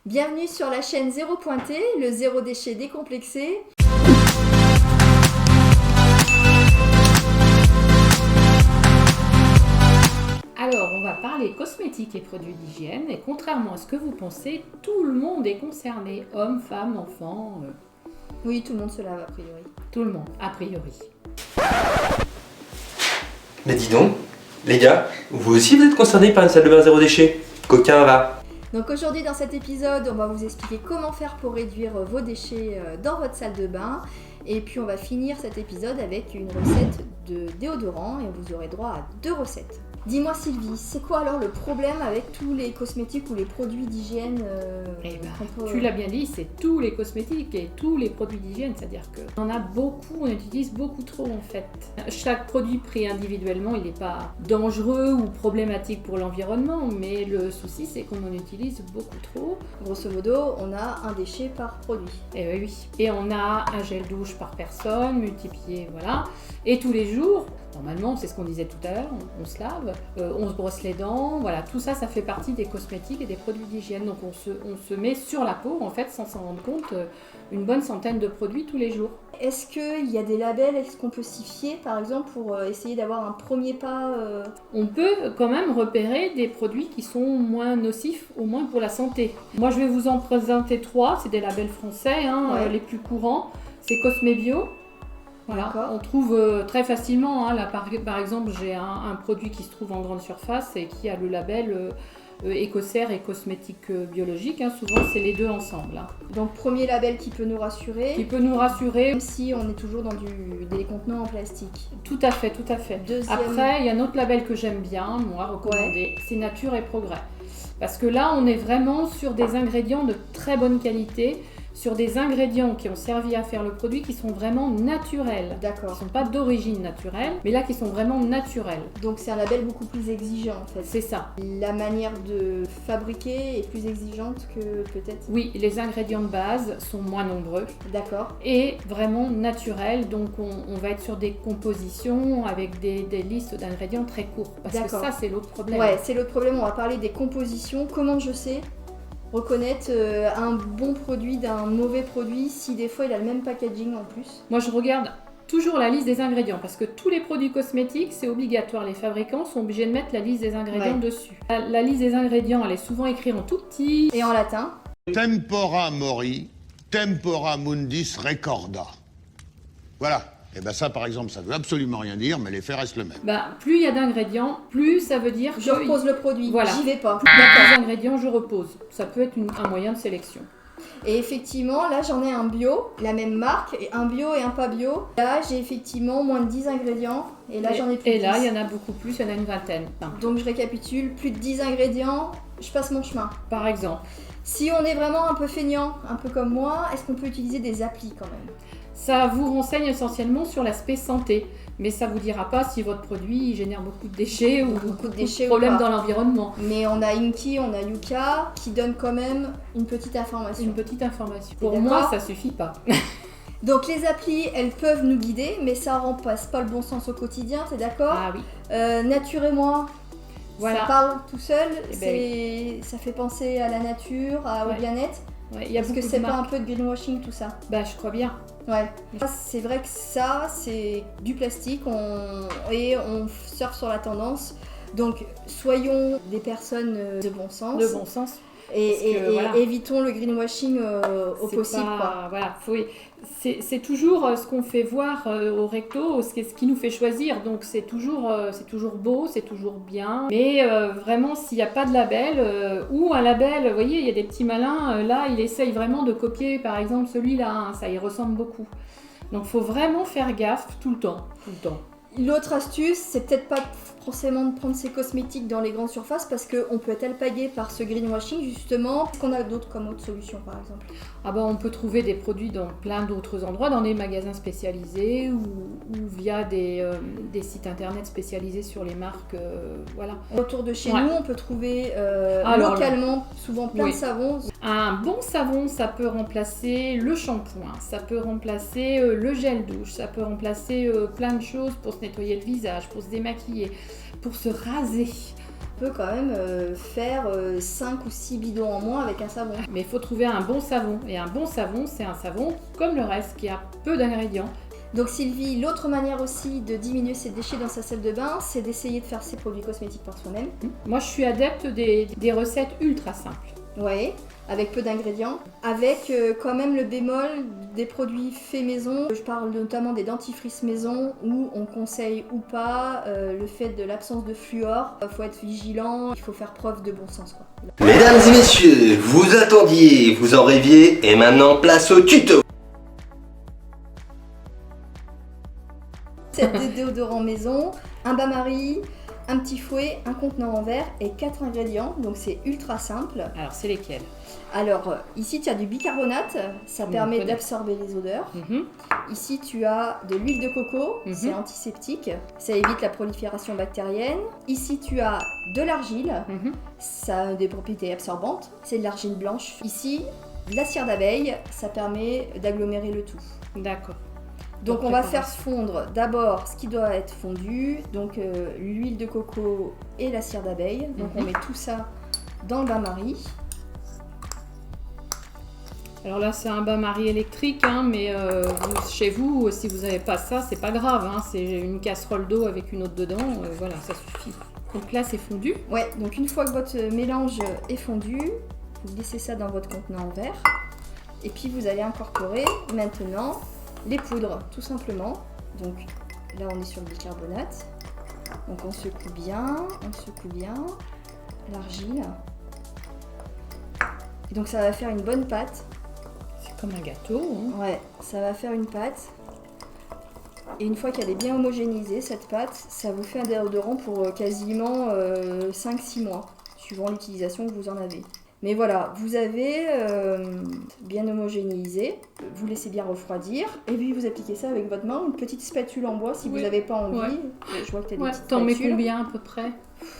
Bienvenue sur la chaîne Zéro Pointé, le zéro déchet décomplexé. Alors, on va parler cosmétiques et produits d'hygiène et contrairement à ce que vous pensez, tout le monde est concerné, hommes, femmes, enfants, Oui, tout le monde se lave a priori. tout le monde, a priori. Mais dis donc, les gars, vous aussi vous êtes concernés par une salle de bain zéro déchet? Coquin va. Donc aujourd'hui dans cet épisode, on va vous expliquer comment faire pour réduire vos déchets dans votre salle de bain. Et puis on va finir cet épisode avec une recette de déodorant et vous aurez droit à 2 recettes. Dis-moi Sylvie, c'est quoi alors le problème avec tous les cosmétiques ou les produits d'hygiène Tu l'as bien dit, c'est tous les cosmétiques et tous les produits d'hygiène, c'est-à-dire qu'on en a beaucoup, on utilise beaucoup trop en fait. Chaque produit pris individuellement, il n'est pas dangereux ou problématique pour l'environnement, mais le souci c'est qu'on en utilise beaucoup trop. Grosso modo, on a un déchet par produit. Et oui, et on a un gel douche par personne, multiplié, voilà. Et tous les jours, normalement, c'est ce qu'on disait tout à l'heure, on se lave, on se brosse les dents, voilà, tout ça, ça fait partie des cosmétiques et des produits d'hygiène. Donc on se met sur la peau, en fait, sans s'en rendre compte, une bonne centaine de produits tous les jours. Est-ce qu'il y a des labels, est-ce qu'on peut s'y fier par exemple pour essayer d'avoir un premier pas On peut quand même repérer des produits qui sont moins nocifs, au moins pour la santé. Moi, je vais vous en présenter 3, c'est des labels français, Ouais. les plus courants. C'est Cosme Bio. Voilà, D'accord. on trouve très facilement, là par exemple j'ai un produit qui se trouve en grande surface et qui a le label Écocert et cosmétique biologique, souvent c'est les deux ensemble. Donc premier label qui peut nous rassurer, Qui peut nous rassurer, même si on est toujours dans des contenants en plastique. tout à fait, tout à fait. Deuxième- Après, il y a un autre label que j'aime bien, moi, recommandé, c'est Nature et Progrès. Parce que là, on est vraiment sur des ingrédients de très bonne qualité, sur des ingrédients qui ont servi à faire le produit qui sont vraiment naturels. Qui D'accord. ne sont pas d'origine naturelle, mais là qui sont vraiment naturels. Donc c'est un label beaucoup plus exigeant en fait. C'est ça. La manière de fabriquer est plus exigeante que peut-être. Oui, les ingrédients de base sont moins nombreux D'accord. et vraiment naturels. Donc on va être sur des compositions avec des listes d'ingrédients très courtes. Parce que D'accord. ça, c'est l'autre problème. Ouais, c'est l'autre problème, on va parler des compositions. Comment je sais reconnaître un bon produit d'un mauvais produit si des fois il a le même packaging en plus? Moi, je regarde toujours la liste des ingrédients parce que tous les produits cosmétiques, c'est obligatoire. Les fabricants sont obligés de mettre la liste des ingrédients dessus. La liste des ingrédients, elle est souvent écrite en tout petit. Et en latin? Tempora mori, tempora mundis recorda. Voilà. Et bien ça, par exemple, ça veut absolument rien dire, mais l'effet reste le même. Plus il y a d'ingrédients, plus ça veut dire Je repose le produit, Voilà. j'y vais pas. Plus il y a des ingrédients, je repose. Ça peut être un moyen de sélection. Et effectivement, là j'en ai un bio, la même marque, et un bio et un pas bio. Là j'ai effectivement moins de 10 ingrédients, et là j'en ai plus de Et là, 10. il y en a beaucoup plus, il y en a une vingtaine, Donc je récapitule, plus de 10 ingrédients, je passe mon chemin. par exemple. Si on est vraiment un peu feignant, un peu comme moi, est-ce qu'on peut utiliser des applis quand même? Ça vous renseigne essentiellement sur l'aspect santé, mais ça vous dira pas si votre produit génère beaucoup de déchets ou Beaucoup de déchets ou problèmes pas. dans l'environnement. Mais on a Inky, on a Yuka, qui donnent quand même une petite information. Une petite information. T'es Pour d'accord? moi, ça suffit pas. Donc les applis, elles peuvent nous guider, mais ça remplace pas le bon sens au quotidien, t'es d'accord? Ah oui. Nature et moi, Voilà. ça parle tout seul, Eh ben ça fait penser à la nature, au Ouais. bien-être. Ouais, il y a Est-ce beaucoup que de c'est pas un marques. peu de greenwashing tout ça? Je crois bien. Ouais. C'est vrai que ça, c'est du plastique et on surfe sur la tendance. Donc soyons des personnes de bon sens. De bon sens. Et, Parce que, et voilà. évitons le greenwashing au C'est possible, pas- quoi. Voilà, c'est toujours ce qu'on fait voir au recto, ce qui nous fait choisir. Donc c'est toujours beau, c'est toujours bien. Mais vraiment, s'il n'y a pas de label ou un label, vous voyez, il y a des petits malins. Là, il essaye vraiment de copier, par exemple, celui-là. Ça y ressemble beaucoup. Donc faut vraiment faire gaffe tout le temps. L'autre astuce, c'est peut-être pas forcément de prendre ses cosmétiques dans les grandes surfaces parce qu'on peut être alpagué par ce greenwashing justement. Qu'est-ce qu'on a d'autre comme autre solution par exemple? On peut trouver des produits dans plein d'autres endroits, dans des magasins spécialisés ou via des sites internet spécialisés sur les marques. Voilà. Autour de chez Ouais. nous, on peut trouver Alors, localement souvent plein oui. de savons. Un bon savon, ça peut remplacer le shampoing, ça peut remplacer le gel douche, ça peut remplacer plein de choses pour se nettoyer le visage, pour se démaquiller, pour se raser. peut quand même faire 5 ou 6 bidons en moins avec un savon. Mais il faut trouver un bon savon. Et un bon savon, c'est un savon comme le reste, qui a peu d'ingrédients. Donc Sylvie, l'autre manière aussi de diminuer ses déchets dans sa salle de bain, c'est d'essayer de faire ses produits cosmétiques par soi-même. Moi, je suis adepte des recettes ultra simples. Ouais, avec peu d'ingrédients, avec quand même le bémol des produits faits maison. Je parle notamment des dentifrices maison où on conseille ou pas le fait de l'absence de fluor. Il faut être vigilant, il faut faire preuve de bon sens, quoi. Mesdames et messieurs, vous attendiez, vous en rêviez, et maintenant place au tuto. Set de déodorant maison, un bain-marie, un petit fouet, un contenant en verre et 4 ingrédients, donc c'est ultra simple. Alors, c'est lesquels? Alors ici tu as du bicarbonate, ça permet d'absorber les odeurs. Ici tu as de l'huile de coco, c'est antiseptique, ça évite la prolifération bactérienne. Ici tu as de l'argile, ça a des propriétés absorbantes, c'est de l'argile blanche. Ici de la cire d'abeille, ça permet d'agglomérer le tout. D'accord. Donc on va faire fondre d'abord ce qui doit être fondu, donc l'huile de coco et la cire d'abeille. Donc on met tout ça dans le bain-marie. Alors là, c'est un bain-marie électrique, hein, mais chez vous, si vous n'avez pas ça, c'est pas grave. Hein, c'est une casserole d'eau avec une autre dedans, voilà, ça suffit. Donc là, c'est fondu. Ouais, donc une fois que votre mélange est fondu, vous glissez ça dans votre contenant en verre. Et puis vous allez incorporer maintenant les poudres, tout simplement. Donc là, on est sur le bicarbonate. Donc on secoue bien l'argile. Et donc ça va faire une bonne pâte. C'est comme un gâteau. Hein. Ouais, ça va faire une pâte. Et une fois qu'elle est bien homogénéisée, cette pâte, ça vous fait un déodorant pour quasiment 5-6 mois, suivant l'utilisation que vous en avez. Mais voilà, vous avez bien homogénéisé, vous laissez bien refroidir, et puis vous appliquez ça avec votre main, une petite spatule en bois si vous n'avez pas envie. Ouais. Je vois que tu as des petites t'en mets spatules. combien à peu près?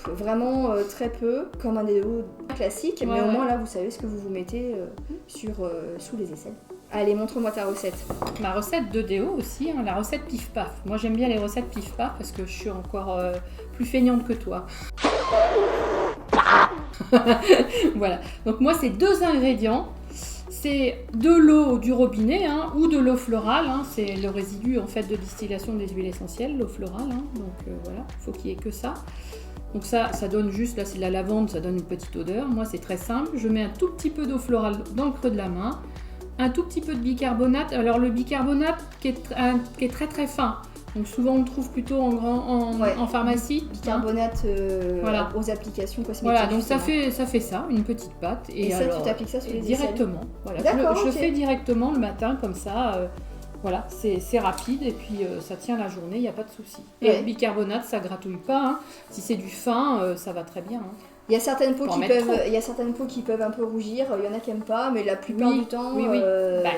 Vraiment très peu, comme un déo classique, mais au moins là vous savez ce que vous vous mettez sous les aisselles. Allez, montre-moi ta recette. Ma recette de déo aussi, hein, la recette pif-paf. Moi j'aime bien les recettes pif-paf parce que je suis encore plus feignante que toi. Voilà, donc moi c'est 2 ingrédients. C'est de l'eau du robinet hein, ou de l'eau florale, hein, c'est le résidu en fait de distillation des huiles essentielles, l'eau florale, hein, donc voilà, il faut qu'il y ait que ça. Donc ça donne juste, là c'est de la lavande, ça donne une petite odeur. Moi c'est très simple, je mets un tout petit peu d'eau florale dans le creux de la main, un tout petit peu de bicarbonate. Alors le bicarbonate qui est très très fin, donc souvent on le trouve plutôt en pharmacie. Bicarbonate voilà. Aux applications cosmétiques. Voilà, donc ça fait ça, une petite pâte. Et ça, alors, tu t'appliques ça sur les directement. Voilà, je fais directement le matin comme ça. Voilà, c'est rapide et puis ça tient la journée, il n'y a pas de souci. Et le bicarbonate, ça gratouille pas. Hein. Si c'est du fin, ça va très bien. Hein. Il y a certaines peaux qui peuvent un peu rougir, il y en a qui n'aiment pas, mais la plupart du temps... Oui.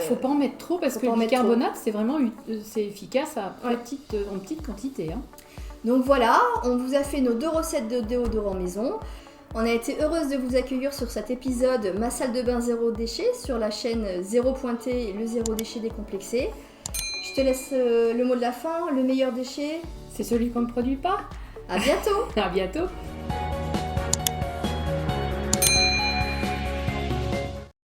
Faut pas en mettre trop parce que le bicarbonate, c'est vraiment c'est efficace en petite quantité. Hein. Donc voilà, on vous a fait nos 2 recettes de déodorant maison. On a été heureuse de vous accueillir sur cet épisode Ma salle de bain zéro déchet sur la chaîne Zéro Pointé, le zéro déchet décomplexé. Je te laisse le mot de la fin, le meilleur déchet. C'est celui qu'on ne produit pas. À bientôt. À bientôt.